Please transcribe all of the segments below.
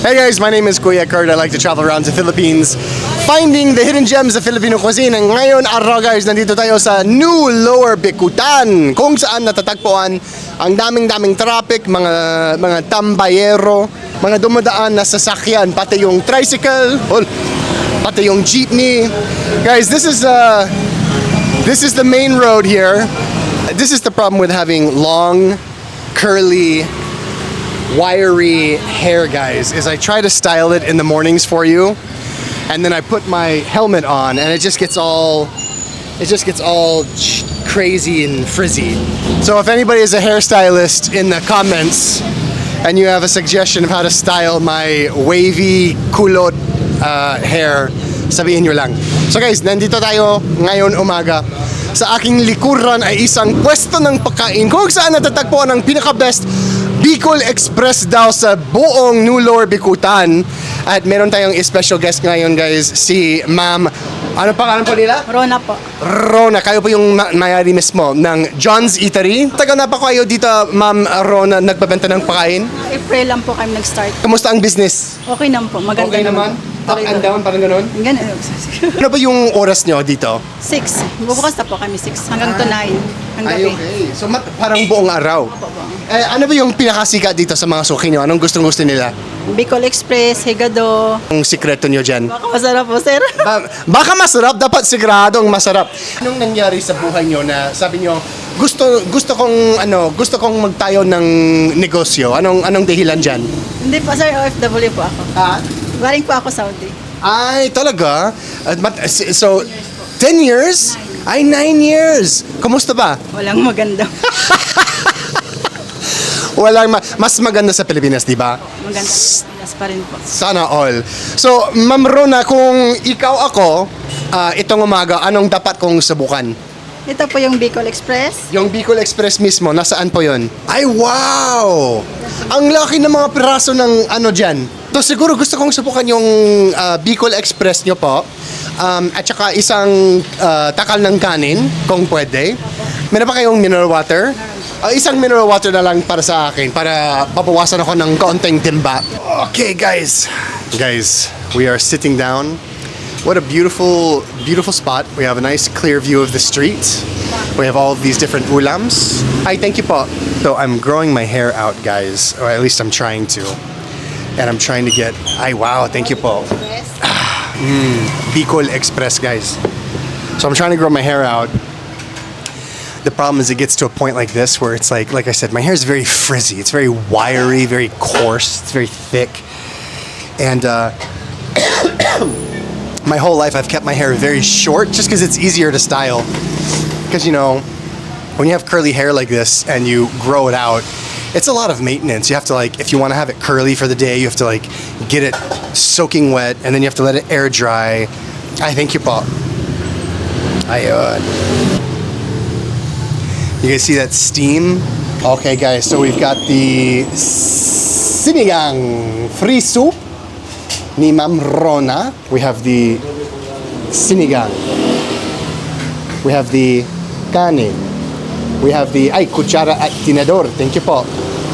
Hey guys, my name is Kuya Kurt. I like to travel around the Philippines, finding the hidden gems of Filipino cuisine. And ngayon araw guys, nandito tayo sa New Lower Bicutan, kung saan natatagpuan ang daming traffic, mga tambayero, mga dumadaan na sasakyan, pati yung tricycle, pati yung jeepney. Guys, this is the main road here. This is the problem with having long, curly, wiry hair, guys, is I try to style it in the mornings for you, and then I put my helmet on and it just gets all crazy and frizzy. So if anybody is a hairstylist in the comments and you have a suggestion of how to style my wavy kulot hair, sabihin nyo lang. So guys, nandito tayo ngayon umaga. Sa aking likuran ay isang pwesto ng pagkain kung saan natatagpuan ang pinaka-best Bicol Express daw sa buong New Lower Bicutan. At meron tayong special guest ngayon guys, si Ma'am, ano pangalan po nila? Rona po. Rona, kayo po yung mayari mismo ng John's Eatery. Tagal na pa kayo dito, Ma'am Rona, nagbabenta ng pagkain? April lang po kami nag-start. Kamusta ang business? Okay naman po, maganda Okay naman? Up and down, parang ganun? Ganun. Ano ba yung oras nyo dito? 6. Bubukas na po kami 6 hanggang to 9. Ang Ay, gabi. okay. So parang buong araw. Opo. Ano ba yung pinakasikat dito sa mga suki nyo? Anong gustong-gusto nila? Bicol Express, Higado. Ang sikreto nyo dyan? Baka masarap po, sir. Baka masarap, dapat siguradong masarap. Anong nangyari sa buhay nyo na sabi nyo, gusto kong magtayo ng negosyo? Anong dahilan dyan? Hindi po, sir. OFW po ako. Galing po ako Saudi. Ay, talaga? So, 10 years? Ay, 9 years. Kumusta ba? Walang maganda. Mas maganda sa Pilipinas, di ba? Maganda. Pinas pa rin po. Sana all. So, Ma'am Rona, kung ikaw ako, itong umaga, anong dapat kong subukan? Ito po yung Bicol Express. Yung Bicol Express mismo, nasaan po yun? Ay, wow! Ang laki ng mga piraso ng ano dyan. So, siguro gusto kong subukan yung Bicol Express nyo po. At saka isang takal ng kanin, kung pwede. Meron pa kayong mineral water? Isang mineral water na lang para sa akin, para papawasan ako ng kaunting timba. Okay, guys. Guys, we are sitting down. What a beautiful spot. We have a nice clear view of the street. We have all of these different ulams. Hi, thank you po. So I'm growing my hair out, guys. Or at least I'm trying to. And I'm trying to get... Ay, wow, thank you po. Bicol Express, guys. So I'm trying to grow my hair out. The problem is it gets to a point like this where it's like I said, my hair is very frizzy. It's very wiry, very coarse. It's very thick. And my whole life I've kept my hair very short just because it's easier to style. Because, you know, when you have curly hair like this and you grow it out, it's a lot of maintenance. You have to, like, if you want to have it curly for the day, you have to, like, get it soaking wet and then you have to let it air dry. I think you po. Ayun. You guys see that steam? Okay, guys, so we've got the sinigang free soup ni Ma'am Rona. We have the sinigang. We have the kanin. We have the kutsara at tinador. Thank you po.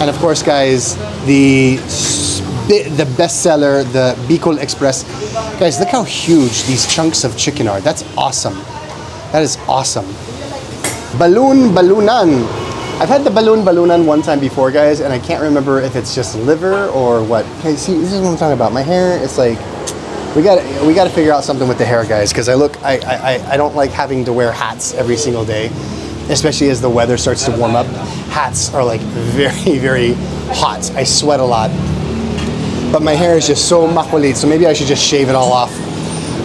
And of course, guys, the bestseller, the Bicol Express. Guys, look how huge these chunks of chicken are. That's awesome. That is awesome. Balunan. I've had the balunan one time before, guys, and I can't remember if it's just liver or what. Okay, see, this is what I'm talking about. My hair, it's like we got to figure out something with the hair, guys, because I don't like having to wear hats every single day, especially as the weather starts to warm up. Hats are like very, very hot. I sweat a lot, but my hair is just so makulit, so maybe I should just shave it all off.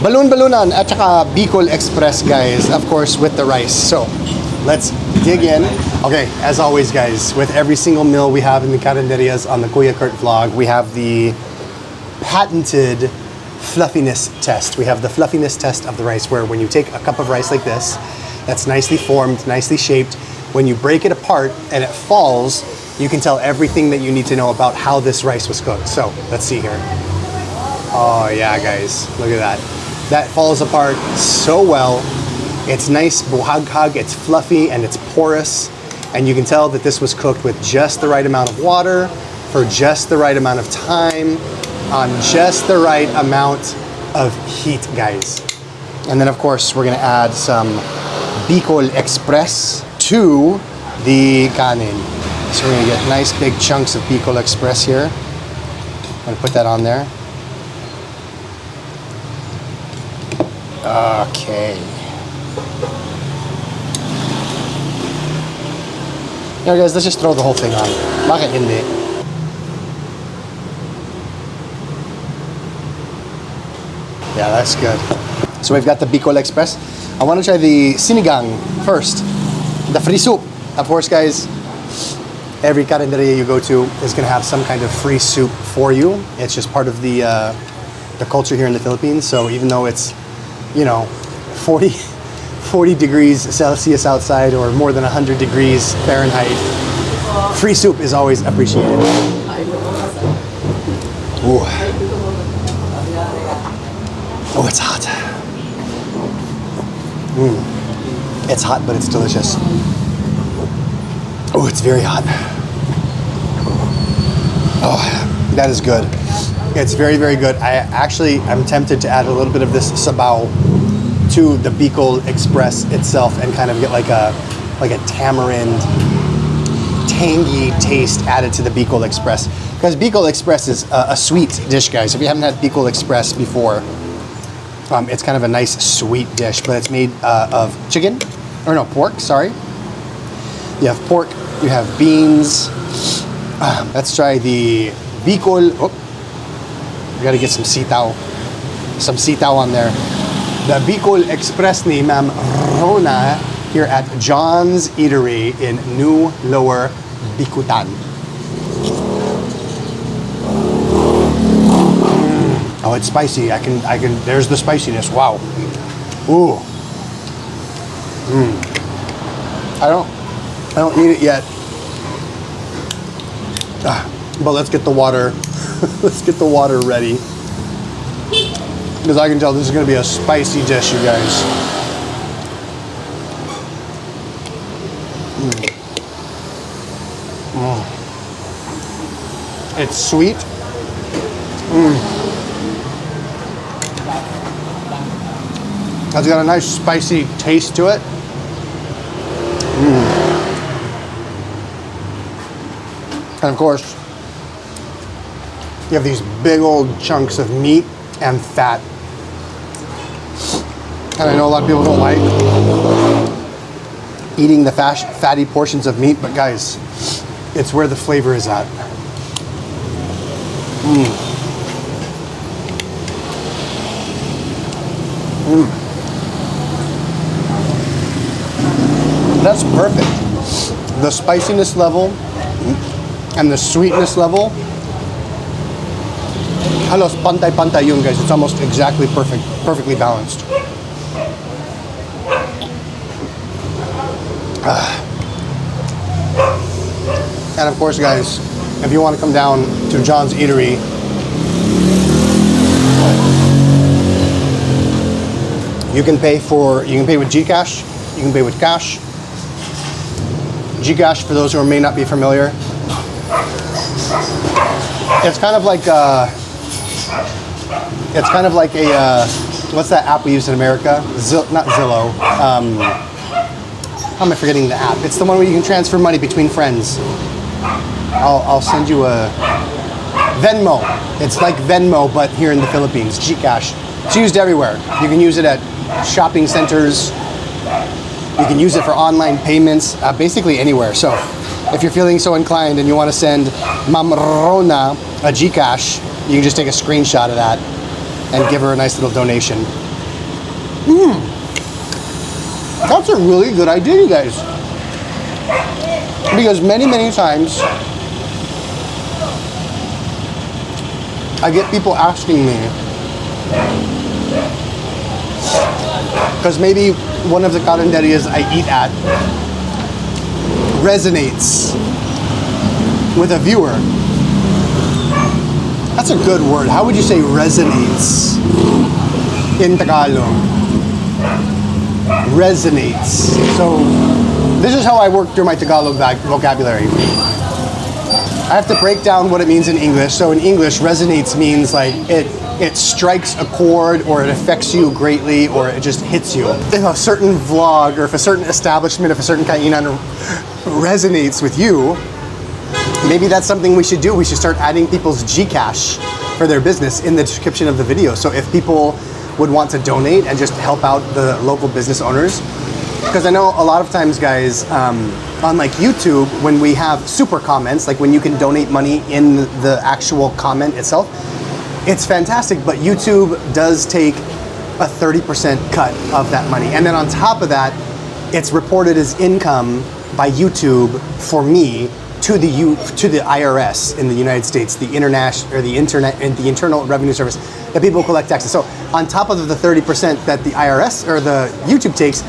Balunan at saka Bicol Express, guys, of course, with the rice. So let's dig in. Okay, as always, guys, with every single meal we have in the carinderias on the Kuya Kurt vlog, we have the patented fluffiness test. We have the fluffiness test of the rice, where when you take a cup of rice like this, that's nicely formed, nicely shaped, when you break it apart and it falls, you can tell everything that you need to know about how this rice was cooked. So, let's see here. Oh yeah, guys, look at that. That falls apart so well. It's nice, buhaghag, it's fluffy and it's porous. And you can tell that this was cooked with just the right amount of water, for just the right amount of time. on just the right amount of heat, guys. And then of course, we're gonna add some Bicol Express to the kanin. So we're gonna get nice big chunks of Bicol Express here. I'm gonna put that on there. Okay. Now guys, let's just throw the whole thing on. Bakit hindi? Yeah, that's good. So we've got the Bicol Express. I want to try the sinigang first. The free soup. Of course, guys, every carinderia you go to is going to have some kind of free soup for you. It's just part of the culture here in the Philippines. So even though it's, you know, 40 degrees Celsius outside or more than 100 degrees Fahrenheit, free soup is always appreciated. Ooh. Oh, it's hot. It's hot, but it's delicious. Oh, it's very hot. Oh, that is good. It's very, very good. I'm tempted to add a little bit of this sabaw to the Bicol Express itself and kind of get like a tamarind, tangy taste added to the Bicol Express. Because Bicol Express is a sweet dish, guys. If you haven't had Bicol Express before, it's kind of a nice sweet dish, but it's made of chicken, or no, pork, sorry. You have pork, you have beans. Let's try the Bicol, we gotta get some sitaw on there. The Bicol Express ni Ma'am Rona here at John's Eatery in New Lower Bicutan. Oh, it's spicy. I can, there's the spiciness. Wow. Ooh. I don't need it yet. But let's get the water, let's get the water ready. Because I can tell this is going to be a spicy dish, you guys. It's sweet. It's got a nice spicy taste to it. And of course, you have these big old chunks of meat and fat. And I know a lot of people don't like eating the fatty portions of meat, but guys, it's where the flavor is at. That's perfect. The spiciness level and the sweetness level, halos pantay-pantay yun, guys. It's almost exactly perfectly balanced. And of course, guys, if you want to come down to John's Eatery, you can pay with GCash, you can pay with cash. GCash, for those who may not be familiar, it's kind of like a what's that app we use in America? Not Zillow. How am I forgetting the app? It's the one where you can transfer money between friends. I'll send you a Venmo. It's like Venmo, but here in the Philippines. GCash. It's used everywhere. You can use it at shopping centers. You can use it for online payments, basically anywhere. So if you're feeling so inclined and you want to send Ma'am Rona a GCash, you can just take a screenshot of that and give her a nice little donation. That's a really good idea, you guys. Because many, many times I get people asking me, because maybe one of the carinderias I eat at resonates with a viewer. That's a good word. How would you say resonates in Tagalog? Resonates. So this is how I work through my Tagalog vocabulary. I have to break down what it means in English. So in English, resonates means like it strikes a chord, or it affects you greatly, or it just hits you. If a certain vlog, or if a certain establishment, if a certain kainan resonates with you, maybe that's something we should do. We should start adding people's Gcash for their business in the description of the video. So if people would want to donate and just help out the local business owners, because I know a lot of times, guys, on like YouTube, when we have super comments, like when you can donate money in the actual comment itself, it's fantastic, but YouTube does take a 30% cut of that money. And then on top of that, it's reported as income by YouTube for me to the IRS in the United States, the Internal Revenue Service, that people collect taxes. So on top of the 30% that the IRS or the YouTube takes,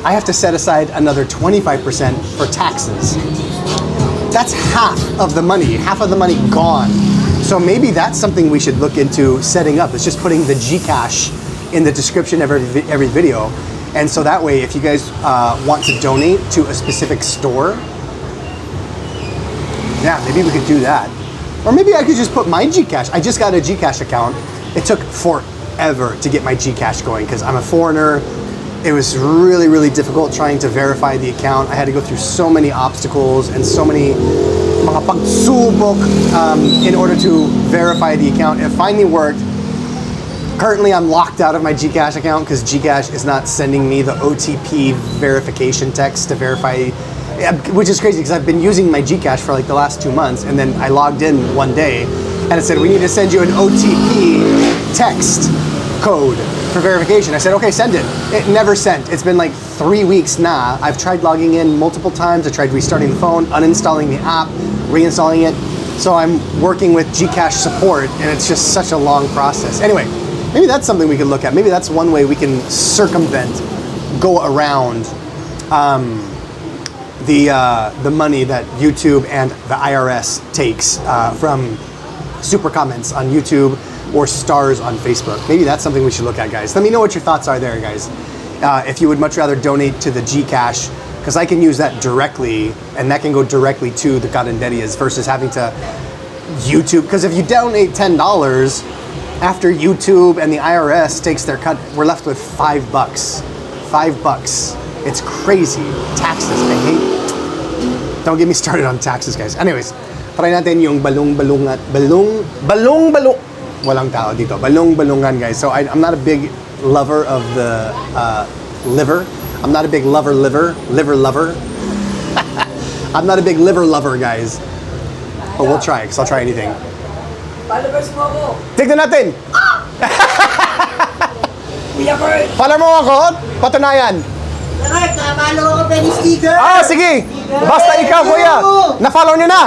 I have to set aside another 25% for taxes. That's half of the money gone. So maybe that's something we should look into setting up. It's just putting the Gcash in the description of every video. And so that way, if you guys want to donate to a specific store, yeah, maybe we could do that. Or maybe I could just put my Gcash. I just got a Gcash account. It took forever to get my Gcash going because I'm a foreigner. It was really, really difficult trying to verify the account. I had to go through so many obstacles and so many mga pagsubok in order to verify the account. It finally worked. Currently, I'm locked out of my Gcash account because Gcash is not sending me the OTP verification text to verify, which is crazy because I've been using my Gcash for like the last 2 months, and then I logged in one day and it said, we need to send you an OTP text code for verification. I said, okay, send it. It never sent. It's been like 3 weeks now. I've tried logging in multiple times. I tried restarting the phone, uninstalling the app, reinstalling it. So I'm working with Gcash support, and it's just such a long process. Anyway, maybe that's something we could look at. Maybe that's one way we can circumvent, go around the money that YouTube and the IRS takes from super comments on YouTube or stars on Facebook. Maybe that's something we should look at, guys. Let me know what your thoughts are there, guys. If you would much rather donate to the Gcash, because I can use that directly, and that can go directly to the Carinderias versus having to YouTube. Because if you donate $10, after YouTube and the IRS takes their cut, we're left with $5. $5. It's crazy. Taxes, I hate. Don't get me started on taxes, guys. Anyways, try natin yung balung-balungan. Walang tao dito. Balung-balungan, guys. So I'm not a big lover of the liver. I'm not a big liver lover. I'm not a big liver lover, guys. But we'll try, because I'll try anything. Palabas mo ako. Tignan natin! Kuya Bert! Follow mo ako? Patunayan! Correct, napalo ako pa ni sticker. Ah, sige! Basta ikaw, kuya! Na-follow nyo na!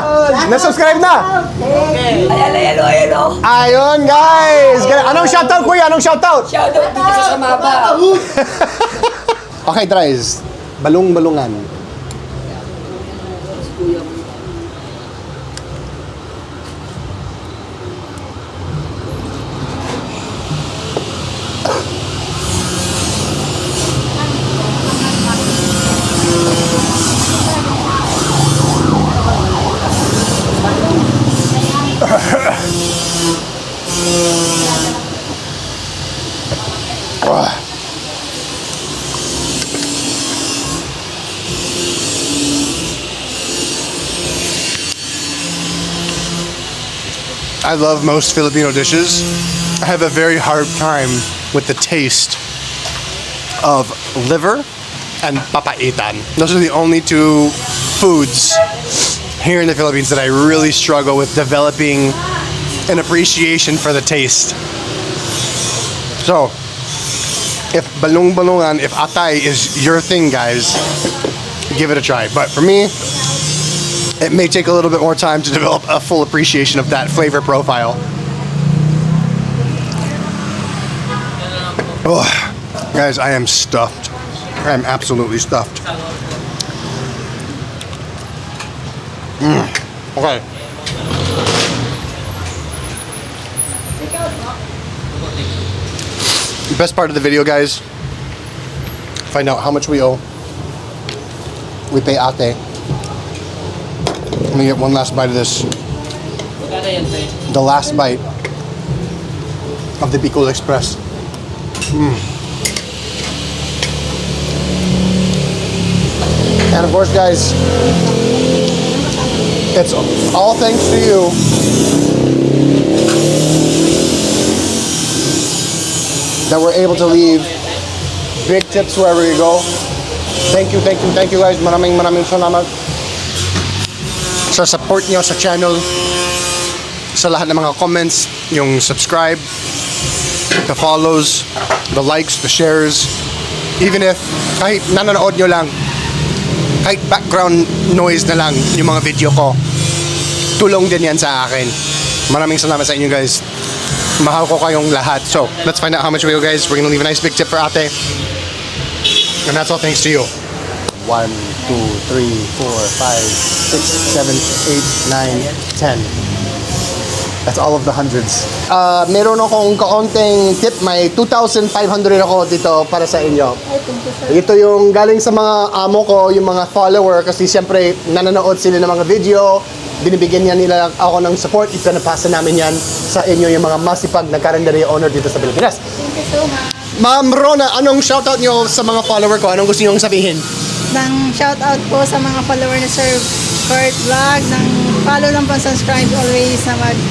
Na-subscribe na! Okay. Ayan o. Ayun, guys! Anong shoutout, kuya? Anong shoutout? Shoutout dito sa Maba. Okay, tries. Balung-balungan. I love most Filipino dishes. I have a very hard time with the taste of liver and papaitan. Those are the only two foods here in the Philippines that I really struggle with developing an appreciation for the taste. So, if balung-balungan, if atay is your thing, guys, give it a try. But for me, it may take a little bit more time to develop a full appreciation of that flavor profile. Oh, guys, I am stuffed. I am absolutely stuffed. Okay. Best part of the video, guys, find out how much we owe. We pay ate. Let me get one last bite of this the last bite of the Bicol Express. And of course, guys, it's all thanks to you. That we're able to leave big tips wherever you go. Thank you guys. Maraming salamat sa support niyo sa channel, sa lahat ng mga comments, yung subscribe, the follows, the likes, the shares. Even if kahit nanonood nyo lang, kahit background noise na lang yung mga video ko, tulong din yan sa akin. Maraming salamat sa inyo guys. Mahal ko kayong lahat. So, let's find out how much we owe, guys. We're gonna leave a nice big tip for ate. And that's all thanks to you. 1, 2, 3, 4, 5, 6, 7, 8, 9, 10. That's all of the hundreds. Meron akong kaunting tip. May 2,500 ako dito para sa inyo. Ito yung galing sa mga amo ko, yung mga follower. Kasi siyempre, nanonood sila ng mga video. Binibigyan niya nila ako ng support. Ipinapasa namin yan sa inyo yung mga masipag na carinderia owner dito sa Pilipinas. Thank you so much. Ma'am Rona, anong shoutout niyo sa mga follower ko? Anong gusto niyo sabihin? Nang shoutout po sa mga follower ni Sir Kurt Vlog. Nang follow lang po, subscribe always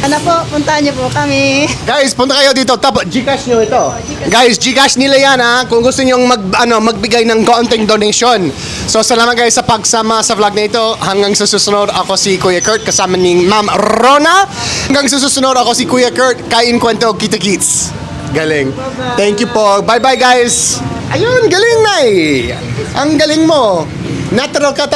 na po, puntahan niyo po kami. Guys, punta kayo dito. Tapos Gcash nyo ito. Guys, Gcash nila yan ha. Kung gusto niyo magbigay ng kaunting donation. So salamat guys sa pagsama sa vlog na ito. Hanggang sa susunod, ako si Kuya Kurt kasama ni Ma'am Rona. Hanggang sa susunod, ako si Kuya Kurt. Kain kwento, kita kits. Galing. Thank you po. Bye bye guys. Ayun, galing na eh. Ang galing mo. Natural ka